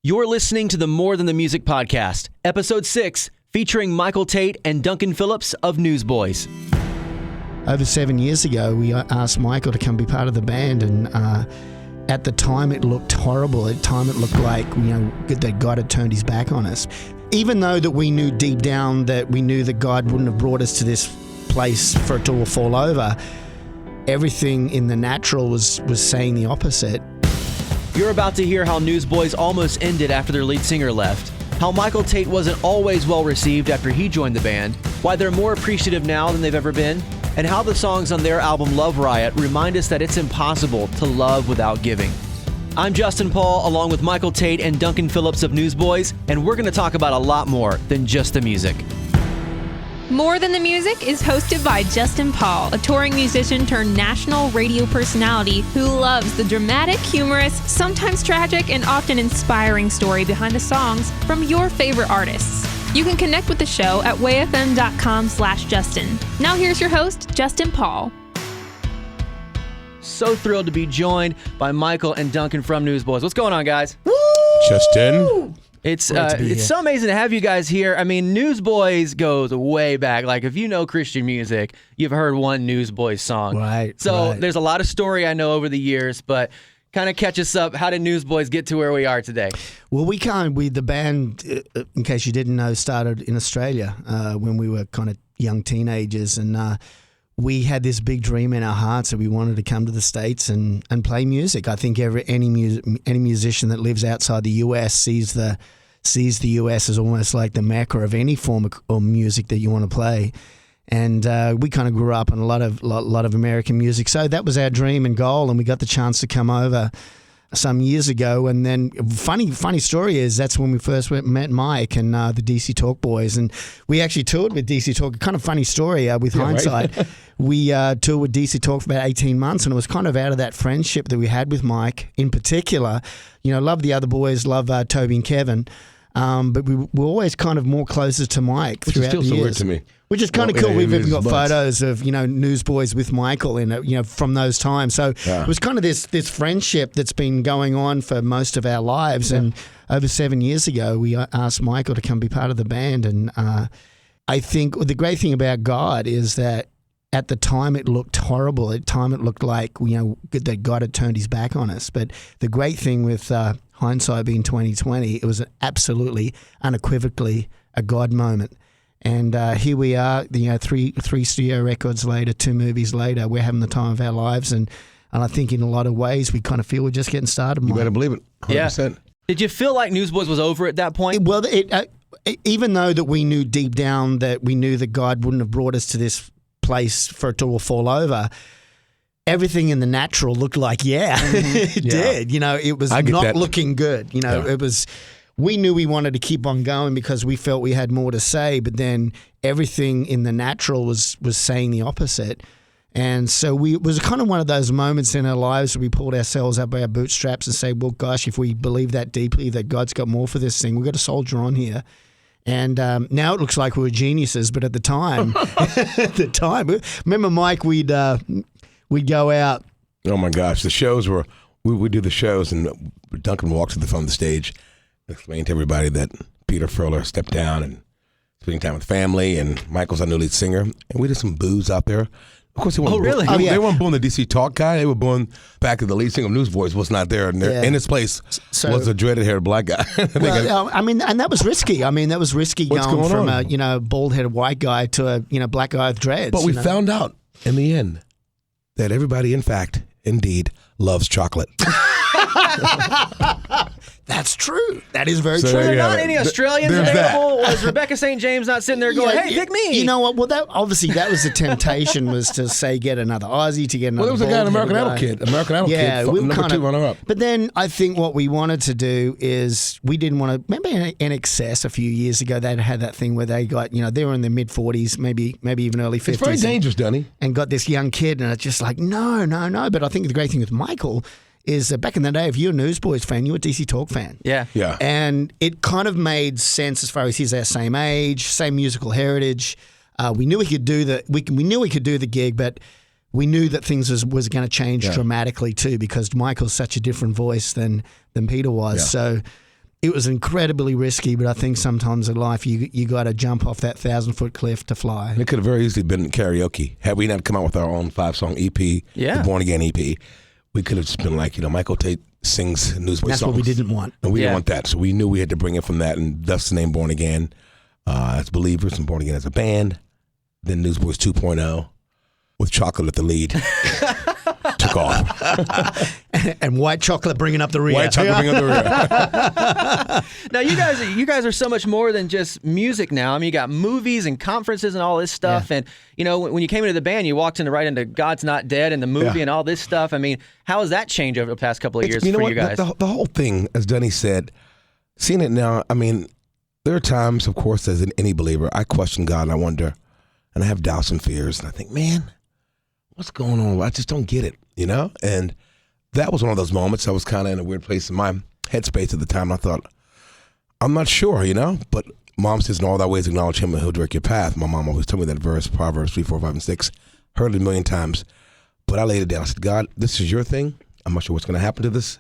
You're listening to the More Than the Music podcast, episode 6, featuring Michael Tait and Duncan Phillips of Newsboys. Over 7 years ago, we asked Michael to come be part of the band, and at the time it looked horrible. At the time it looked like, that God had turned his back on us. Even though that we knew deep down that we knew that God wouldn't have brought us to this place for it to all fall over, everything in the natural was saying the opposite. You're about to hear how Newsboys almost ended after their lead singer left, how Michael Tait wasn't always well-received after he joined the band, why they're more appreciative now than they've ever been, and how the songs on their album Love Riot remind us that it's impossible to love without giving. I'm Justin Paul, along with Michael Tait and Duncan Phillips of Newsboys, and we're going to talk about a lot more than just the music. More Than the Music is hosted by Justin Paul, a touring musician turned national radio personality who loves the dramatic, humorous, sometimes tragic, and often inspiring story behind the songs from your favorite artists. You can connect with the show at wayfm.com/Justin. Now here's your host, Justin Paul. So thrilled to be joined by Michael and Duncan from Newsboys. What's going on, guys? Woo! Justin. It's so amazing to have you guys here. I mean, Newsboys goes way back. Like, if you know Christian music, you've heard one Newsboys song. Right. So there's a lot of story I know over the years, but kind of catch us up. How did Newsboys get to where we are today? Well, the band, in case you didn't know, started in Australia when we were kind of young teenagers, and we had this big dream in our hearts that we wanted to come to the States and play music. I think any musician that lives outside the US sees the US as almost like the mecca of any form of music that you want to play. And we kind of grew up on a lot of American music, so that was our dream and goal. And we got the chance to come over some years ago, and then funny story is that's when we first met Mike and the dcTalk boys, and we actually toured with dcTalk. Kind of funny story with hindsight. Right? We toured with dcTalk for about 18 months, and it was kind of out of that friendship that we had with Mike in particular. Love the other boys, love Toby and Kevin, but we were always kind of more closer to Mike throughout the years. Which is still so weird to me. Which is kind of cool. We've even got photos of Newsboys with Michael in from those times. So it was kind of this friendship that's been going on for most of our lives. Yeah. And over 7 years ago, we asked Michael to come be part of the band. And I think the great thing about God is that at the time it looked horrible. At the time it looked like that God had turned his back on us. But the great thing with hindsight being 2020, it was absolutely unequivocally a God moment. And here we are, three studio records later, 2 movies later, we're having the time of our lives. And I think in a lot of ways, we kind of feel we're just getting started. You better believe it, 100%. Yeah. Did you feel like Newsboys was over at that point? Well, even though that we knew deep down that we knew that God wouldn't have brought us to this place for it to all fall over, everything in the natural looked like, it did. It was not looking good. It was... We knew we wanted to keep on going because we felt we had more to say, but then everything in the natural was saying the opposite. And so it was kind of one of those moments in our lives where we pulled ourselves up by our bootstraps and say, well, gosh, if we believe that deeply, that God's got more for this thing, we've got to soldier on here. And now it looks like we were geniuses, but at the time, remember, Mike, we'd go out. Oh my gosh, the shows were, we do the shows and Duncan walks from the stage, explain to everybody that Peter Furler stepped down and spending time with family, and Michael's our new lead singer, and we did some booze out there. Of course, they weren't booing the dcTalk guy. They were booing back to the lead singer of Newsboys was not there, and in his place was a dreaded-haired black guy. And that was risky. That was risky going from a bald-headed white guy to a black guy with dreads. But we found out in the end that everybody, in fact, indeed, loves chocolate. That's true. That is very true. Were there not any Australians available? Was Rebecca St. James not sitting there going, hey, pick me? You know what? Well, that was the temptation, was to say get another Aussie, to get another. Well, there was a guy, an American Idol kid. We were number 2 runner-up. But then I think what we wanted to do is we didn't want to. Remember in NXS a few years ago, they had that thing where they got, they were in their mid-40s, maybe even early 50s. It's very dangerous, Dunny. And got this young kid, and it's just like, no. But I think the great thing with Michael is that back in the day, if you're a Newsboys fan, you were a dcTalk fan. Yeah. And it kind of made sense as far as he's our same age, same musical heritage. We knew we could do the gig, but we knew that things was going to change dramatically too, because Michael's such a different voice than Peter was. Yeah. So it was incredibly risky, but I think sometimes in life you got to jump off that 1,000-foot cliff to fly. It could have very easily been karaoke. Had we not come out with our own 5-song EP, the Born Again EP, we could have just been like, Michael Tait sings Newsboys That's songs. what we didn't want. And we didn't want that. So we knew we had to bring it from that, and thus the name Born Again as believers and Born Again as a band. Then Newsboys 2.0 with Chocolate at the lead. Took off. And White Chocolate bringing up the rear. White Chocolate bringing up the rear. Now, you guys are so much more than just music now. I mean, you got movies and conferences and all this stuff. Yeah. And, when you came into the band, you walked right into God's Not Dead and the movie and all this stuff. I mean, how has that changed over the past couple of years for you guys? The whole thing, as Dunny said, seeing it now, I mean, there are times, of course, as any believer, I question God and I wonder, and I have doubts and fears, and I think, man, what's going on? I just don't get it, And that was one of those moments. I was kind of in a weird place in my headspace at the time. I thought, I'm not sure, But Mom says, in all thy ways acknowledge him and he'll direct your path. My mom always told me that verse, Proverbs 3, 4, 5, and 6. Heard it a million times. But I laid it down. I said, God, this is your thing. I'm not sure what's going to happen to this.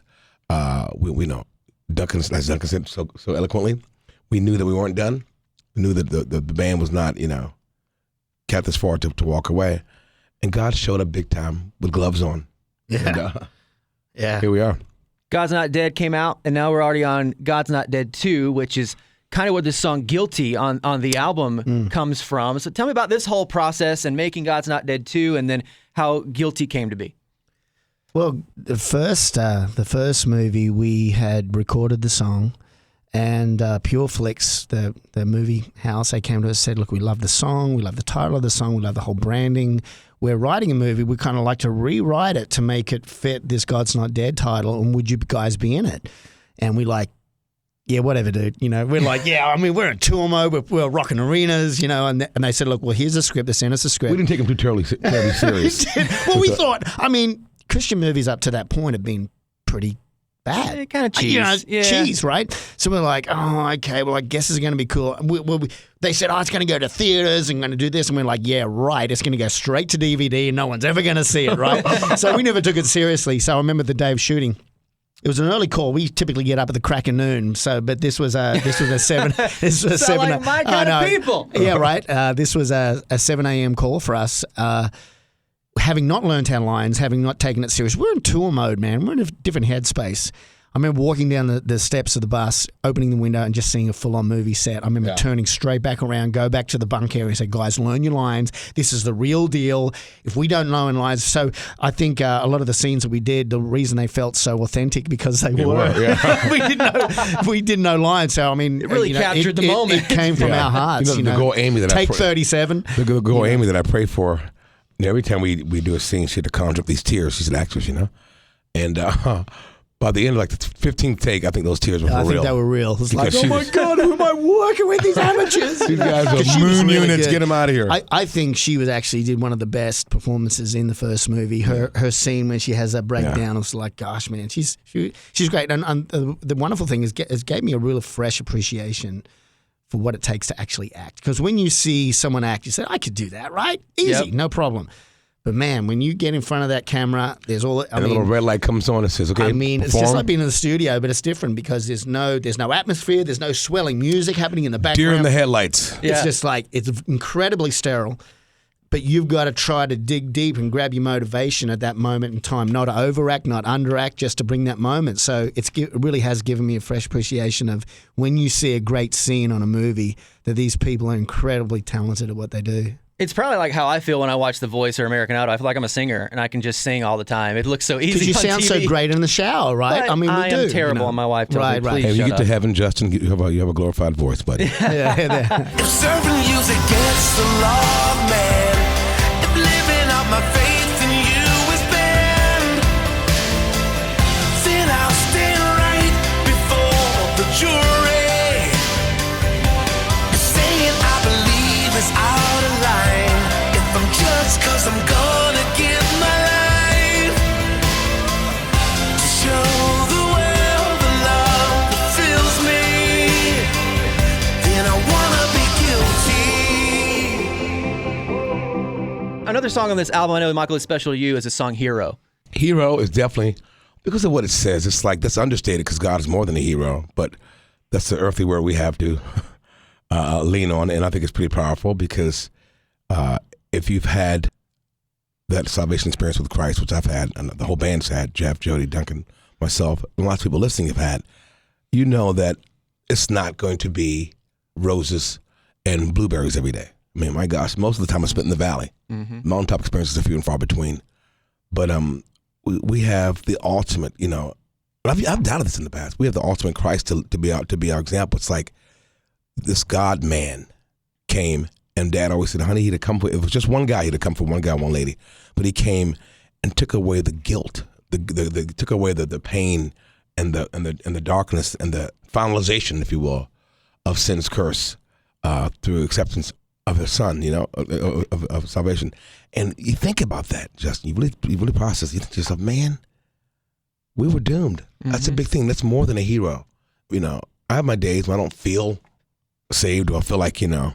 We know. Duncan said so eloquently, we knew that we weren't done. We knew that the band was not, kept this far to walk away. And God showed up big time with gloves on. Yeah. And, here we are. God's Not Dead came out, and now we're already on God's Not Dead 2, which is kind of where this song Guilty on the album comes from. So tell me about this whole process and making God's Not Dead 2, and then how Guilty came to be. Well, the first movie, we had recorded the song, and Pure Flix, the movie house, they came to us and said, look, we love the song, we love the title of the song, we love the whole branding. We're writing a movie, we kind of like to rewrite it to make it fit this God's Not Dead title, and would you guys be in it? And we like, yeah, whatever, dude. We're like, we're in tour mode, we're rocking arenas, and they said, look, well, here's a script, they sent us a script. We didn't take them too terribly serious. Well, we thought, Christian movies up to that point have been pretty bad. Yeah, kind of cheese. Cheese, right? So we're like, oh, okay, well, I guess it's going to be cool. They said, it's going to go to theaters and going to do this. And we're like, yeah, right. It's going to go straight to DVD and no one's ever going to see it, right? So we never took it seriously. So I remember the day of shooting. It was an early call. We typically get up at the crack of noon. But this was a 7. This was a 7. Like my kind of people. Yeah, right. This was a 7 a.m. call for us. Having not learned our lines, having not taken it serious, we're in tour mode, man. We're in a different headspace. I remember walking down the steps of the bus, opening the window and just seeing a full-on movie set. I remember turning straight back around, go back to the bunk area and say, guys, learn your lines. This is the real deal. If we don't know in lines. So I think a lot of the scenes that we did, the reason they felt so authentic because they were. Yeah. we didn't know lines. So, it really captured the moment. It came from our hearts. The girl Amy that Take 37. The girl Amy that I pray for, every time we do a scene, she had to conjure up these tears. She's an actress, And by the end of the 15th take, I think those tears were for real. I think they were real. It's like, oh my God, who am I working with, these amateurs? These guys are moon units. Get them out of here. I think she did one of the best performances in the first movie. Her scene when she has that breakdown, it was like, gosh, man, she's great. And the wonderful thing is, it gave me a real fresh appreciation for what it takes to actually act. Because when you see someone act, you say, I could do that, right? Easy, no problem. But man, when you get in front of that camera, there's all. A little red light comes on and says, "Okay." It's just like being in the studio, but it's different because there's no atmosphere, there's no swelling music happening in the background. Deer in the headlights. It's just like it's incredibly sterile. But you've got to try to dig deep and grab your motivation at that moment in time, not to overact, not underact, just to bring that moment. So it really has given me a fresh appreciation of when you see a great scene on a movie, that these people are incredibly talented at what they do. It's probably like how I feel when I watch The Voice or American Idol. I feel like I'm a singer and I can just sing all the time. It looks so easy. Because you sound TV. so great in the shower, right? But we do. I am terrible, and my wife tells me, please Hey, shut you get up. to heaven, Justin, you have a glorified voice, buddy. If serving you's against the law, man, if living out my faith in you is banned, then I'll stand right before the jury. Saying I believe is out of line. If I'm judged 'cause I'm gonna give my life to show the world the love that fills me, then I wanna be guilty. Another song on this album I know, Michael, is special to you, is the song Hero. Hero is definitely, because of what it says, it's like, that's understated because God is more than a hero. But that's the earthly word we have to lean on, and I think it's pretty powerful because if you've had that salvation experience with Christ, which I've had, and the whole band's had, Jeff, Jody, Duncan, myself, and lots of people listening have had, you know that it's not going to be roses and blueberries every day. I mean, my gosh, most of the time I spent in the valley. Mountaintop experiences are few and far between. But we have the ultimate, you know, I've doubted this in the past. We have the ultimate Christ to be our example. It's like this God man came, and Dad always said, honey, he'd have come for, it was just one guy, he'd have come for one guy, one lady. But he came and took away the guilt, took away the pain and the darkness and the finalization, if you will, of sin's curse through acceptance of his son, you know, of salvation. And you think about that, Justin, you really process, you think to yourself, man, we were doomed. That's a big thing. That's more than a hero. You know, I have my days when I don't feel saved or I feel like, you know,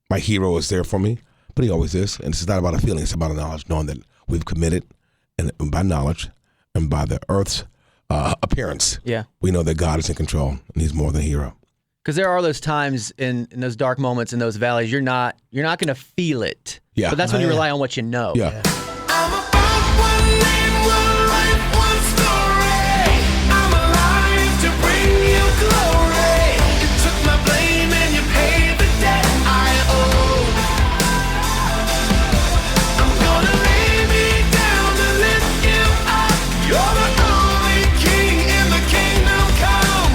my hero is there for me, but he always is. And it's not about a feeling, it's about a knowledge, knowing that we've committed, and by knowledge and by the earth's appearance, we know that God is in control and he's more than a hero. Because there are those times in those dark moments in those valleys, you're not going to feel it. Yeah. But that's when you rely on what you know. Yeah. I'm about one name, one life, one story. I'm alive to bring you glory. You took my blame and you paid the debt I owe. I'm gonna lay me down to lift you up. You're the only king in the kingdom come.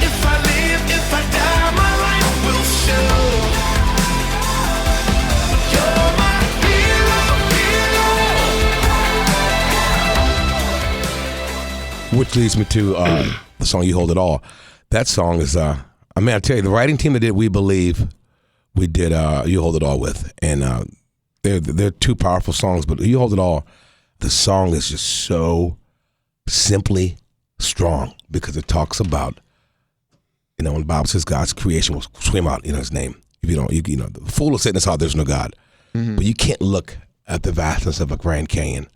If I live, if I die, my life will show. You're my hero. Which leads me to the song "You Hold It All." That song is, I tell you, the writing team that did "We Believe," we did "You Hold It All" with, and they're two powerful songs. But "You Hold It All," the song is just so simply strong because it talks about, you know, when the Bible says God's creation will swim out, you know, His name. If you don't, you know, the fool will say in his heart, "There's no God," but you can't look at the vastness of a Grand Canyon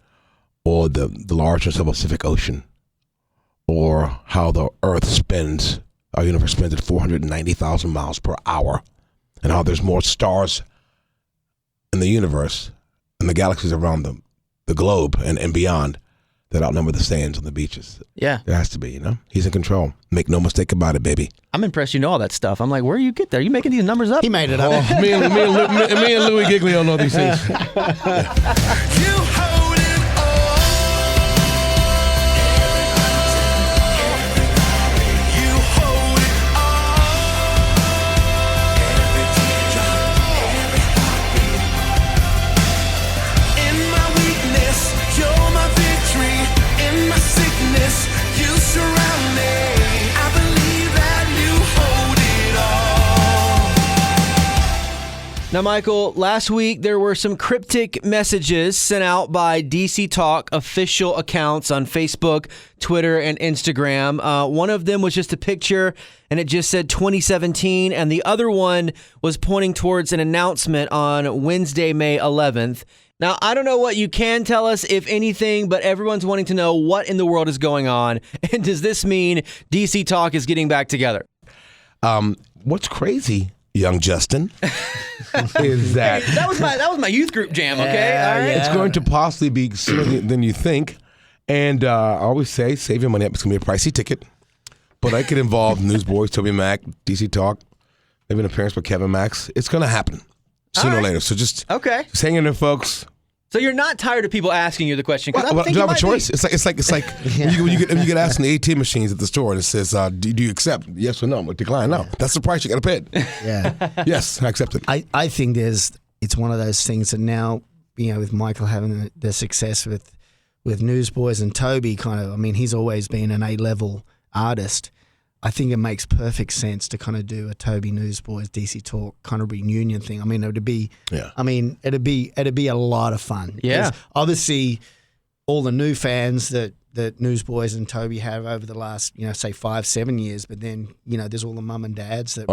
or the largeness of a Pacific Ocean, or how the Earth spins, our universe spins at 490,000 miles per hour, and how there's more stars in the universe and the galaxies around the globe and beyond that outnumber the sands on the beaches. Yeah. There has to be, you know? He's in control. Make no mistake about it, baby. I'm impressed you know all that stuff. I'm like, where do you get there? Are you making these numbers up? He made it up. me and Louis Giglio know these things. You hold it all. You hold it all. In my weakness, you're my victory. In my sickness, you surround me. I believe that you hold it all. Now, Michael, last week there were some cryptic messages sent out by dcTalk official accounts on Facebook, Twitter, and Instagram. One of them was just a picture, and it just said 2017, and the other one was pointing towards an announcement on Wednesday, May 11th. Now, I don't know what you can tell us, if anything, but everyone's wanting to know what in the world is going on, and does this mean dcTalk is getting back together? What's crazy, young Justin, is that That was my youth group jam, okay? All right. it's going to possibly be sooner than you think. And I always say, save your money up. It's going to be a pricey ticket. But I could involve Newsboys, Toby Mac, dcTalk, maybe an appearance by Kevin Max. It's going to happen sooner or later. So just hang in there, folks. So you're not tired of people asking you the question? Well, do you have a choice? It's like you get asked in the ATM machines at the store, and it says, do you accept? Yes or no? Decline. No. That's the price you got to pay. Yeah. Yes, I accept it. I think it's one of those things that now, you know, with Michael having the success with Newsboys and Toby, he's always been an A-level artist. I think it makes perfect sense to kind of do a Toby Newsboys dcTalk kind of reunion thing. I mean, it'd be a lot of fun. Yeah. There's obviously all the new fans that Newsboys and Toby have over the last, you know, say 5-7 years, but then, you know, there's all the mum and dads that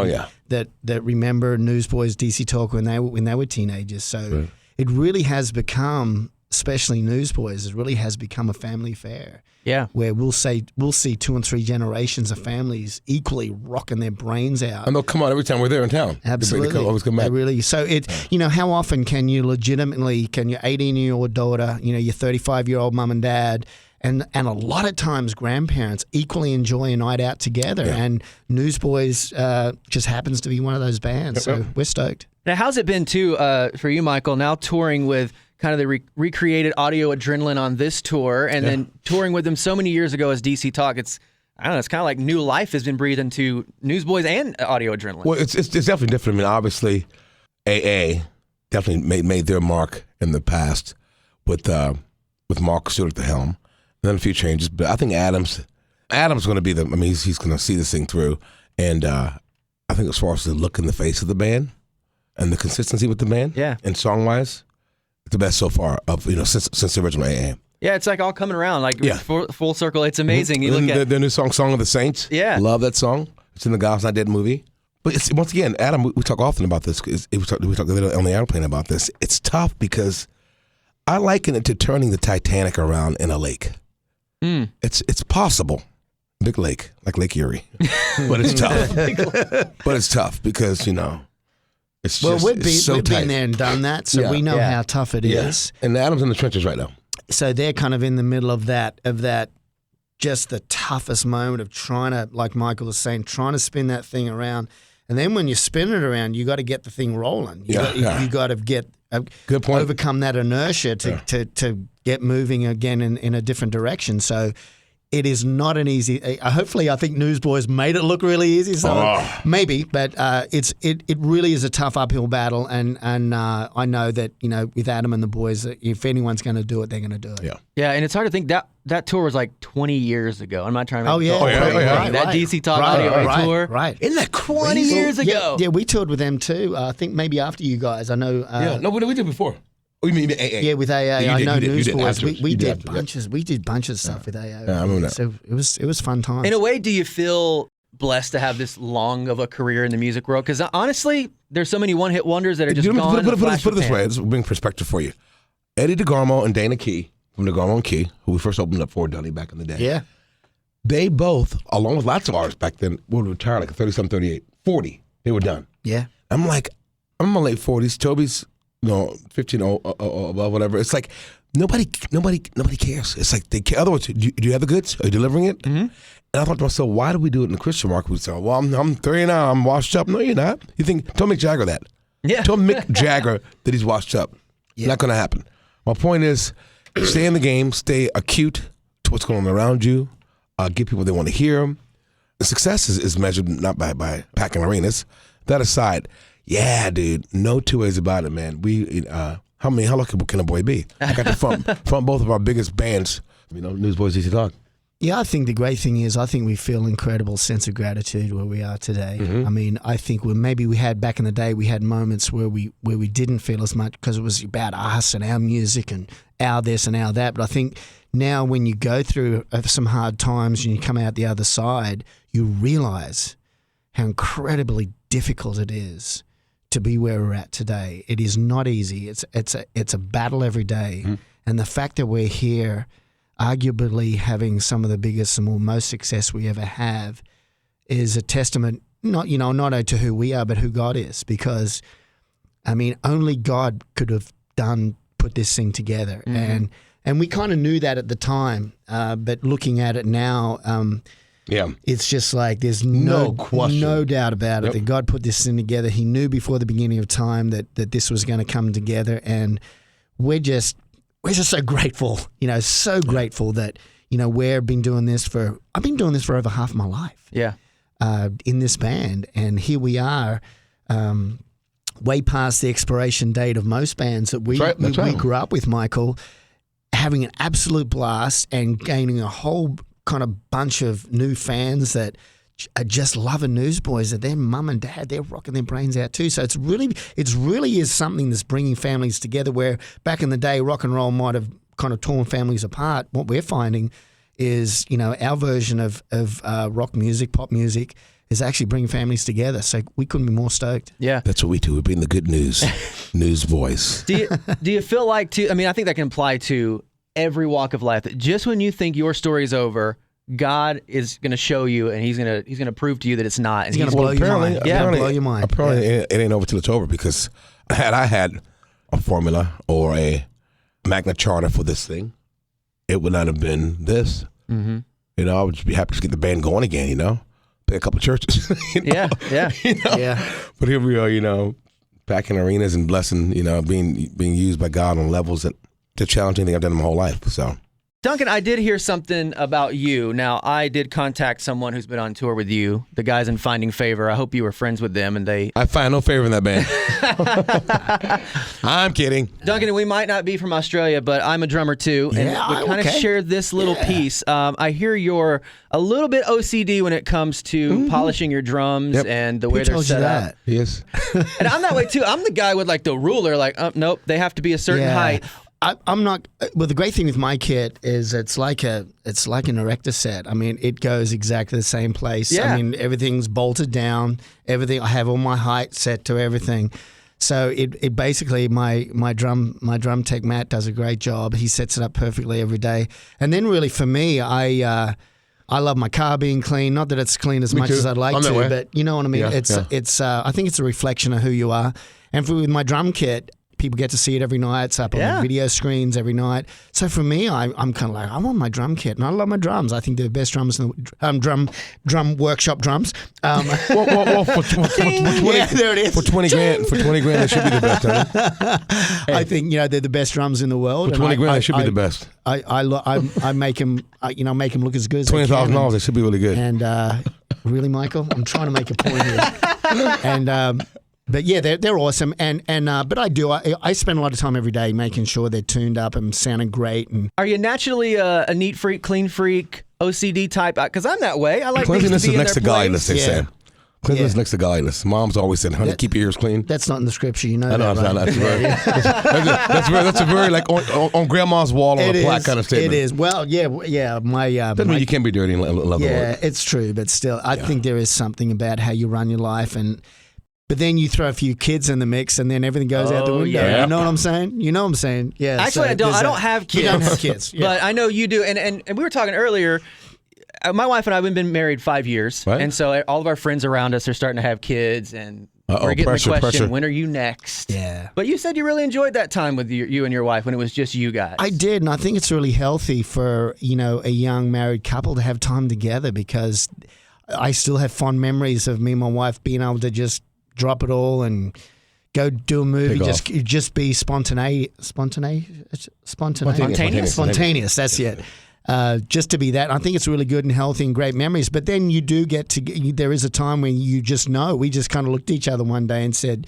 that remember Newsboys dcTalk when they were teenagers. So it really has become especially Newsboys, it really has become a family affair. Yeah. Where we'll see 2 and 3 generations of families equally rocking their brains out. And they'll come on every time we're there in town. Absolutely. They always come back. They really. So how often can your 18-year-old daughter, your 35-year-old mum and dad, and a lot of times grandparents equally enjoy a night out together. Yeah. And Newsboys just happens to be one of those bands. So we're stoked. Now, how's it been, too, for you, Michael, now touring with kind of the recreated audio adrenaline on this tour and then touring with them so many years ago as dcTalk? It's kind of like new life has been breathed into Newsboys and audio adrenaline. Well, it's definitely different. I mean, obviously, AA definitely made their mark in the past with Mark Stewart at the helm. And then a few changes. But I think Adam's going to be he's going to see this thing through. And I think as far as the look in the face of the band and the consistency with the band and song-wise, the best so far of since the original AA. Yeah, it's like all coming around, like full circle. It's amazing. You look at the new Song of the Saints. Yeah, love that song. It's in the God's Not Dead movie. But it's, once again, Adam, we talk often about this. We talk on the airplane about this. It's tough because I liken it to turning the Titanic around in a lake. It's possible, big lake like Lake Erie, but it's tough. But it's tough because It's just, we've been there and done that, so we know how tough it is. And Adam's in the trenches right now. So they're kind of in the middle of that, just the toughest moment of trying to, like Michael was saying, trying to spin that thing around. And then when you spin it around, you got to get the thing rolling. You got to get good point. Overcome that inertia to get moving again in a different direction. So it is not an easy. Hopefully, I think Newsboys made it look really easy. So maybe, but it really is a tough uphill battle. And I know that with Adam and the boys, if anyone's going to do it, they're going to do it. Yeah, and it's hard to think that tour was like 20 years ago. I'm not trying to. Right, that dcTalk audio tour. Right. Isn't that 20 years ago? Yeah, we toured with them too. I think maybe after you guys. I know. We did before. Oh, you mean AA? Yeah, with AA. I know Newsboys. We did bunches. We did bunches of stuff with AA. Yeah, I remember that. So it was fun times. In a way, do you feel blessed to have this long of a career in the music world? Because honestly, there's so many one-hit wonders that are just gone. Put it this way. Let's bring perspective for you. Eddie DeGarmo and Dana Key from DeGarmo and Key, who we first opened up for Dunny back in the day. Yeah. They both, along with lots of artists back then, would retire like 30-something, 38, 40. They were done. Yeah. I'm in my late 40s. Toby's 15 above, whatever. It's like nobody cares. It's like they care. Otherwise, do you have the goods? Are you delivering it? Mm-hmm. And I thought to myself, why do we do it in the Christian market? We say, well, I'm 30 now. I'm washed up. No, you're not. You think? Tell Mick Jagger that. Yeah. Tell Mick Jagger that he's washed up. Yeah. Not going to happen. My point is, stay in the game. Stay acute to what's going on around you. Give people what they want to hear. The success is measured not by packing arenas. That aside. Yeah, dude. No two ways about it, man. How lucky can a boy be? I got to front both of our biggest bands, Newsboys, dcTalk. Yeah, I think the great thing is I think we feel incredible sense of gratitude where we are today. Mm-hmm. I mean, I think we had back in the day, we had moments where we didn't feel as much because it was about us and our music and our this and our that. But I think now when you go through some hard times and you come out the other side, you realize how incredibly difficult it is to be where we're at today. It is not easy. It's a battle every day. Mm-hmm. And the fact that we're here, arguably having some of the biggest and most success we ever have, is a testament not only to who we are, but who God is. Because, I mean, only God could have put this thing together. Mm-hmm. And we kind of knew that at the time. But looking at it now, it's just like there's no question, no doubt about it that God put this thing together. He knew before the beginning of time that this was going to come together, and we're just so grateful, so grateful that I've been doing this for over half my life. Yeah, in this band, and here we are, way past the expiration date of most bands that we grew up with, Michael, having an absolute blast and gaining a whole kind of bunch of new fans that are just loving Newsboys, that their mum and dad, they're rocking their brains out too. So it really is something that's bringing families together, where back in the day rock and roll might have kind of torn families apart. What we're finding is, our version of rock music, pop music, is actually bringing families together. So we couldn't be more stoked. Yeah. That's what we do. We bring the good news. Newsboys. Do you feel like I mean, I think that can apply to every walk of life. That just when you think your story's over, God is going to show you, and He's going to prove to you that it's not. And He's going to blow your mind. Yeah, blow your mind. Apparently, it ain't over till it's over, because had I had a formula or a Magna Charta for this thing, it would not have been this. Mm-hmm. You know, I would just be happy to get the band going again, you know, play a couple of churches. You know? Yeah. You know? Yeah. But here we are, you know, back in arenas and blessing, you know, being used by God on levels that to challenge anything I've done in my whole life. So, Duncan, I did hear something about you. Now, I did contact someone who's been on tour with you, the guys in Finding Favor. I hope you were friends with them, and they... I find no favor in that band. I'm kidding. Duncan, we might not be from Australia, but I'm a drummer too, and Yeah, we kind of okay. shared this little piece. I hear you're a little bit OCD when it comes to polishing your drums and the way Who they're told you set that? up. Yes. And I'm that way too. I'm the guy with like the ruler, like, oh, nope, they have to be a certain height. I'm not. Well, the great thing with my kit is it's like an erector set. I mean, it goes exactly the same place. Yeah. I mean, everything's bolted down. Everything. I have all my height set to everything. So it basically my drum tech Matt does a great job. He sets it up perfectly every day. And then really for me, I love my car being clean. Not that it's clean as much too. as I'd like I'm that to, way. but you know what I mean. Yeah, It's I think it's a reflection of who you are. And with my drum kit, people get to see it every night. It's up on the video screens every night. So for me, I'm kind of like, I want my drum kit, and I love my drums. I think they're the best drums in the drum workshop drums. Well, for 20, Yeah, there it is. For 20 grand, they should be the best. Huh? I think they're the best drums in the world. For 20 grand, they should be the best. I make them, make them look as good as they can. $20,000, they should be really good. And really, Michael, I'm trying to make a point here. And but yeah, they're awesome. And but I spend a lot of time every day making sure they're tuned up and sounding great. And Are you naturally a neat freak, clean freak, OCD type? Because I'm that way. I like things Cleanliness to be is in next their to godliness, they place. say. Cleanliness Yeah. next to godliness. Mom's always said, honey, keep your ears clean. that's not in the scripture, you know. I know, that, that's right? that's a very like on grandma's wall on It a plaque is. kind of statement. It is. Well, yeah. My Doesn't mean you can't be dirty and love the yeah, Lord. it's true, but still, I think there is something about how you run your life, but then you throw a few kids in the mix, and then everything goes out the window. yeah. You know what I'm saying? You know what I'm saying? Yeah. Actually, I don't. I don't have kids. You don't have kids, yeah. But I know you do. And we were talking earlier. My wife and I have been married 5 years, Right. and so all of our friends around us are starting to have kids, and we're getting pressure, the question, pressure. when are you next? Yeah. But you said you really enjoyed that time with you and your wife when it was just you guys. I did, and I think it's really healthy for a young married couple to have time together, because I still have fond memories of me and my wife being able to just drop it all and go do a movie, just be spontaneous. That's it. Just to be that. I think it's really good and healthy and great memories. But then you do there is a time when you just know. We just kind of looked at each other one day and said,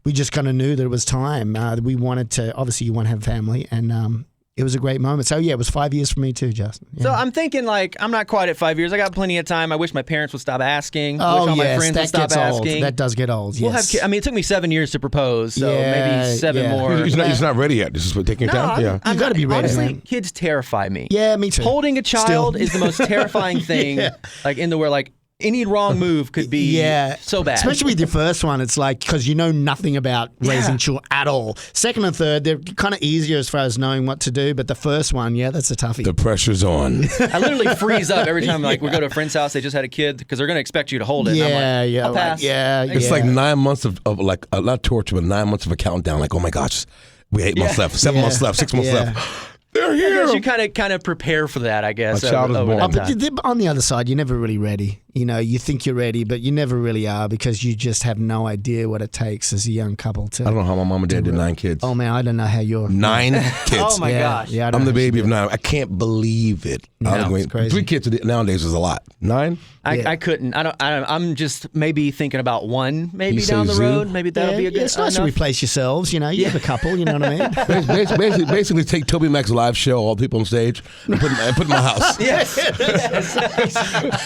we just kind of knew that it was time. That we wanted to, obviously you want to have family, and it was a great moment. So yeah, it was 5 years for me too, Justin. Yeah. So I'm thinking, like, I'm not quite at 5 years. I got plenty of time. I wish my parents would stop asking. Oh, wish all my yes, friends would that stop gets old. asking. That does get old, We'll have yes. I mean, it took me 7 years to propose, so Yeah, maybe 7 yeah. more. He's not ready yet. This is taking time. Yeah. You gotta be ready, Honestly, man. kids terrify me. Yeah, me too. Holding a child Still. is the most terrifying thing, like in the world. Like any wrong move could be so bad. Especially with your first one, it's like, because you know nothing about raising children at all. Second and third, they're kind of easier as far as knowing what to do, but the first one, that's a toughie. The pressure's on. I literally freeze up every time we go to a friend's house. They just had a kid because they're going to expect you to hold it. And I'm like, I'll pass. It's like 9 months of like, not torture, but 9 months of a countdown. Like, oh my gosh, we 8 months left, 7 months left, 6 months left. They're I here. guess you kind of prepare for that, I guess. A child is over born. that time. But on the other side, you're never really ready. You think you're ready, but you never really are, because you just have no idea what it takes as a young couple to. I don't know how my mom and dad did 9 kids. Oh man, I don't know how you're. 9 kids. Oh my gosh. Yeah, I don't I'm know the how baby she of 9. I can't believe it. it's crazy. 3 kids nowadays is a lot. 9? I couldn't. I'm just maybe thinking about one maybe You down say the zoo? road. Maybe that'll be a good. It's nice to enough. replace yourselves. You have a couple. You know what I mean? Basically take Toby Mac's live show, all the people on stage, and put them in my house. Yes.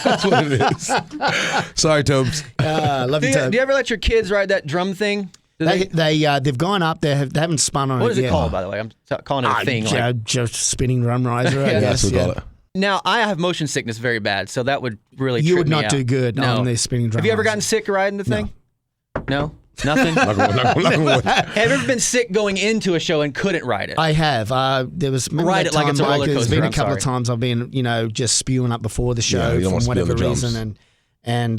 That's what it is. Sorry, Tobes. Love do you, Toad. you ever let your kids ride that drum thing? Do They've gone up. They haven't spun on it what is it yet. called, by the way? I'm calling it a thing. Like, Just spinning drum riser. I Yeah, guess. That's what we call it. Now, I have motion sickness very bad, so that would really You trip would me not out. do good No. on the spinning drum. Have you ever rides. gotten sick riding the thing? No? Nothing? Knock on wood. Have you ever been sick going into a show and couldn't ride it? I have. There was remember Ride that it like time, it's a roller There's coaster, been a I'm couple of sorry. times I've been, just spewing up before the show you don't want for to spill whatever the drums. reason, and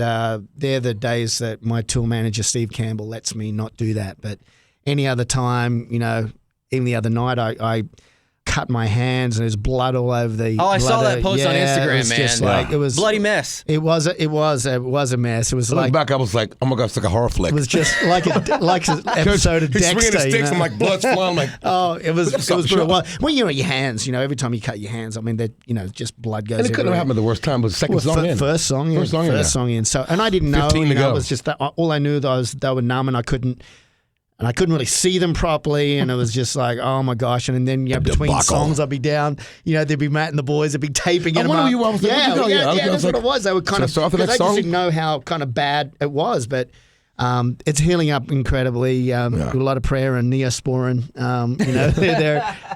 they're the days that my tour manager Steve Campbell lets me not do that. But any other time, even the other night, I cut my hands and there's blood all over the. I saw that post on Instagram, it was man. Just like, it was bloody mess. It was a mess. It was I look like back, I was like, oh my God, it's like a horror flick. it was just like an episode of He's swinging Dexter. the sticks, I'm like, blood's flying. I'm like, Oh, it was something brutal. shot. Well, your hands, every time you cut your hands, I mean, that just blood goes and it couldn't have everywhere. happened at the worst time, but the second song in. First song in. First song in, First yeah. song in. So, and I didn't know. 15 to go. It was just that all I knew that they were numb, and I couldn't really see them properly, and it was just like, oh my gosh! And then between debacle. songs, I'd be down. There'd be Matt and the boys. They'd be taping I it. wonder you- I was like, where'd you go? Yeah, I that's was what like, it was. They were kind should I of start the because next I just song? didn't know how kind of bad it was, but. It's healing up incredibly. A lot of prayer and Neosporin.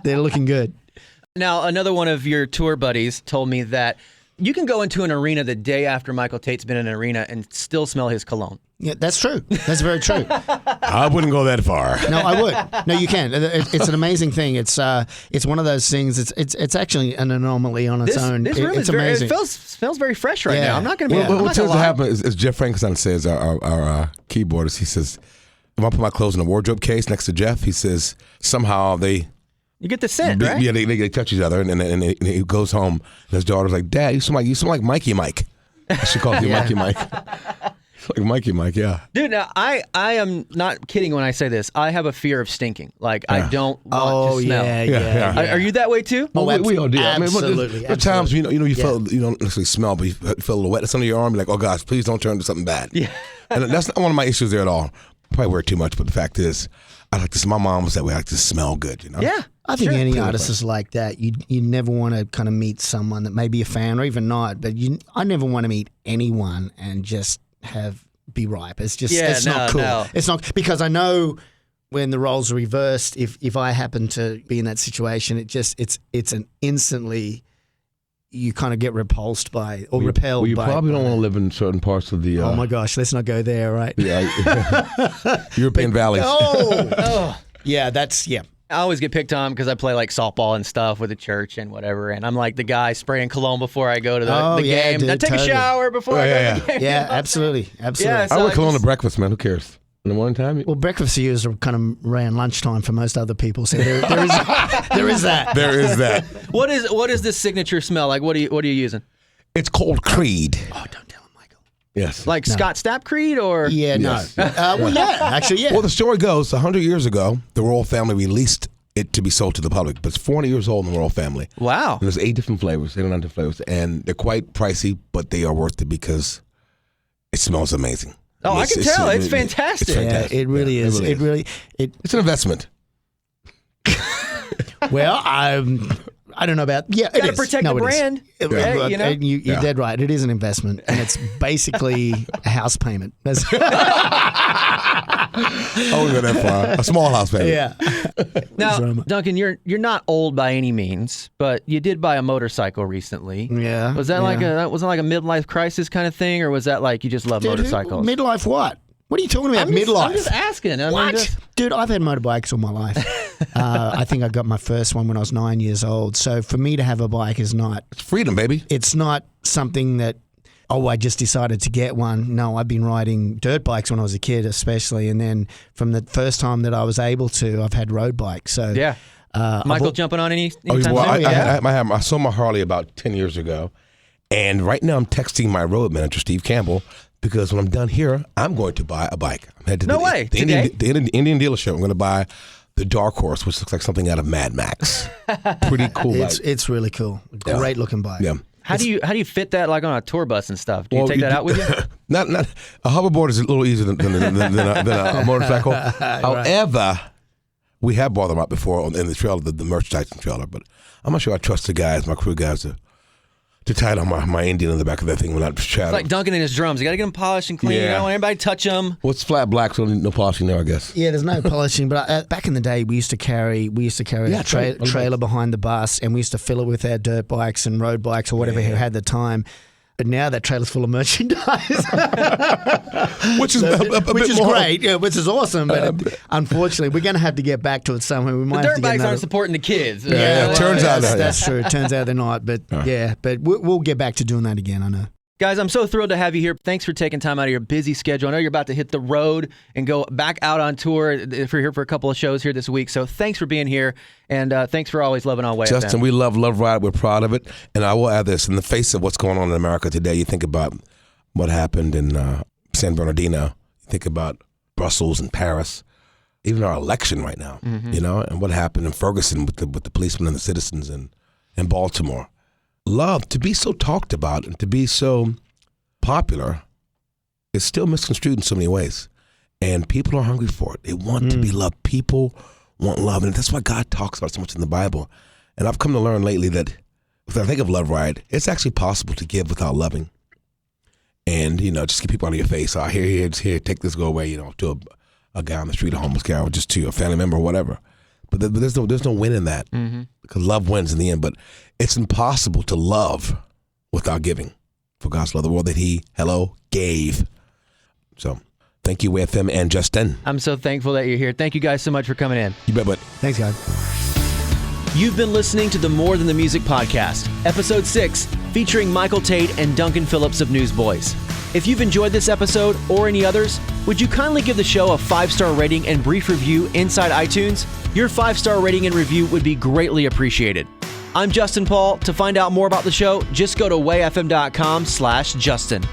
They're looking good. Now, another one of your tour buddies told me that you can go into an arena the day after Michael Tait's been in an arena and still smell his cologne. Yeah, that's true. That's very true. I wouldn't go that far. No, I would. No, you can. It's an amazing thing. It's one of those things. It's actually an anomaly on its own. This room It's is very, amazing. it smells very fresh right Yeah. now. I'm not going to be. Yeah. I'm What not tends gonna to lie. happen is Jeff Frankenstein says, our keyboardist, he says, if I put my clothes in a wardrobe case next to Jeff, he says, somehow they You get the scent, right? Yeah, they touch each other, and he goes home, and his daughter's like, Dad, you smell like Mikey Mike. She calls you Mikey Mike. It's like Mikey Mike, yeah. Dude, now I am not kidding when I say this. I have a fear of stinking. Like I don't want Oh to smell. Yeah. Are you that way too? Oh, we all do. absolutely. There are times you absolutely. you don't necessarily smell, but you feel a little wetness under your arm. You're like, oh gosh, please don't turn into something bad. Yeah. And that's not one of my issues there at all. Probably wear too much, but the fact is, I like to. My mom was that way. I like to smell good. Yeah. I think Sure. any artist is like that. You never want to kind of meet someone that may be a fan or even not, but I never want to meet anyone and just be ripe. It's just it's not cool. No. It's not because I know when the roles are reversed. If I happen to be in that situation, it's an instantly you kind of get repulsed by or repelled. Well, you by, probably don't want to live in certain parts of the. Oh my gosh, let's not go there, right? European valleys. Oh, yeah, I always get picked on because I play like softball and stuff with the church and whatever, and I'm like the guy spraying cologne before I go to the game. Dude, I take totally. a shower before I go to the game. Yeah, absolutely. Yeah, I wear cologne just- to breakfast, man. Who cares? In the morning time. Well, breakfast is kind of around lunchtime for most other people, so there is that. There is that. What is this signature smell like? What are you using? It's called Creed. Oh, don't tell him, Michael. Yes. Like Scott Stapp Creed or? Yeah, Yes. no. Well, yeah, actually, yeah. Well, the story goes 100 years ago, the royal family released it to be sold to the public, but it's 400 years old in the royal family. Wow. And there's 8 different flavors, 8 or 9 different flavors, and they're quite pricey, but they are worth it because it smells amazing. Oh, I can tell. It's fantastic. It's yeah, fantastic. it really is. It really It's an investment. Well, I don't know about. Yeah, it Gotta is. protect No, the it is. brand. Yeah, you know? And you're Yeah. dead right. It is an investment, and it's basically a house payment. That's, I wouldn't go that far. A small house, baby. yeah. Now, Drama. Duncan, you're not old by any means, but you did buy a motorcycle recently. Yeah. Was that like yeah. wasn't like a midlife crisis kind of thing, or was that like you just love Dude, motorcycles? Midlife what? What are you talking about? Midlife. I'm just asking. I mean, What? just- Dude, I've had motorbikes all my life. I think I got my first one when I was 9 years old. So for me to have a bike is not, It's freedom, baby. it's not something that, I just decided to get one. No, I've been riding dirt bikes when I was a kid, especially. And then from the first time that I was able to, I've had road bikes. So yeah. Michael jumping on anytime well, soon? I sold my Harley about 10 years ago, and right now I'm texting my road manager, Steve Campbell, because when I'm done here, I'm going to buy a bike. I'm headed to No the, way, the today? Indian dealership. I'm going to buy the Dark Horse, which looks like something out of Mad Max. Pretty cool bike. it's really cool. Great looking bike. Yeah. How do you fit that like on a tour bus and stuff? Do you take that out with you? Not a hoverboard is a little easier than a motorcycle. However, we have brought them out before in the trailer, the merchandising trailer, but I'm not sure I trust the guys, my crew guys, to to tie it on my Indian in the back of that thing when I shot It's like Duncan and his drums. You got to get them polished and clean. You Yeah. don't want anybody to touch them. What's flat black? So no polishing there, I guess. Yeah, there's no polishing, but back in the day, we used to carry Yeah, a trailer behind the bus, and we used to fill it with our dirt bikes and road bikes or whatever we had at the time. But now that trailer's full of merchandise, Which is a bit more. great, yeah, which is awesome. But unfortunately, we're going to have to get back to it somewhere. We The might have dirt to get bikes another. aren't supporting the kids. Yeah, it turns out That's true. It turns out they're not. But but we'll get back to doing that again. I know. Guys, I'm so thrilled to have you here. Thanks for taking time out of your busy schedule. I know you're about to hit the road and go back out on tour if you're here for a couple of shows here this week. So thanks for being here, and thanks for always loving on Way Justin, FM. we love Riot. We're proud of it. And I will add this. In the face of what's going on in America today, you think about what happened in San Bernardino. You think about Brussels and Paris. Even our election right now, you know, and what happened in Ferguson with the policemen and the citizens in Baltimore. Love, to be so talked about and to be so popular, is still misconstrued in so many ways. And people are hungry for it. They want to be loved. People want love. And that's why God talks about it so much in the Bible. And I've come to learn lately that when I think of Love Riot, it's actually possible to give without loving. And, you know, just get people out of your face. Oh, here, take this, go away, you know, to a guy on the street, a homeless guy, or just to a family member or whatever. But there's no win in that because love wins in the end. But it's impossible to love without giving. For God so loved the world that He, gave. So thank you, WFM and Justin. I'm so thankful that you're here. Thank you guys so much for coming in. You bet, bud. Thanks, guys. You've been listening to the More Than the Music podcast, episode 6, featuring Michael Tait and Duncan Phillips of Newsboys. If you've enjoyed this episode or any others, would you kindly give the show a 5-star rating and brief review inside iTunes? Your 5-star rating and review would be greatly appreciated. I'm Justin Paul. To find out more about the show, just go to wayfm.com/Justin.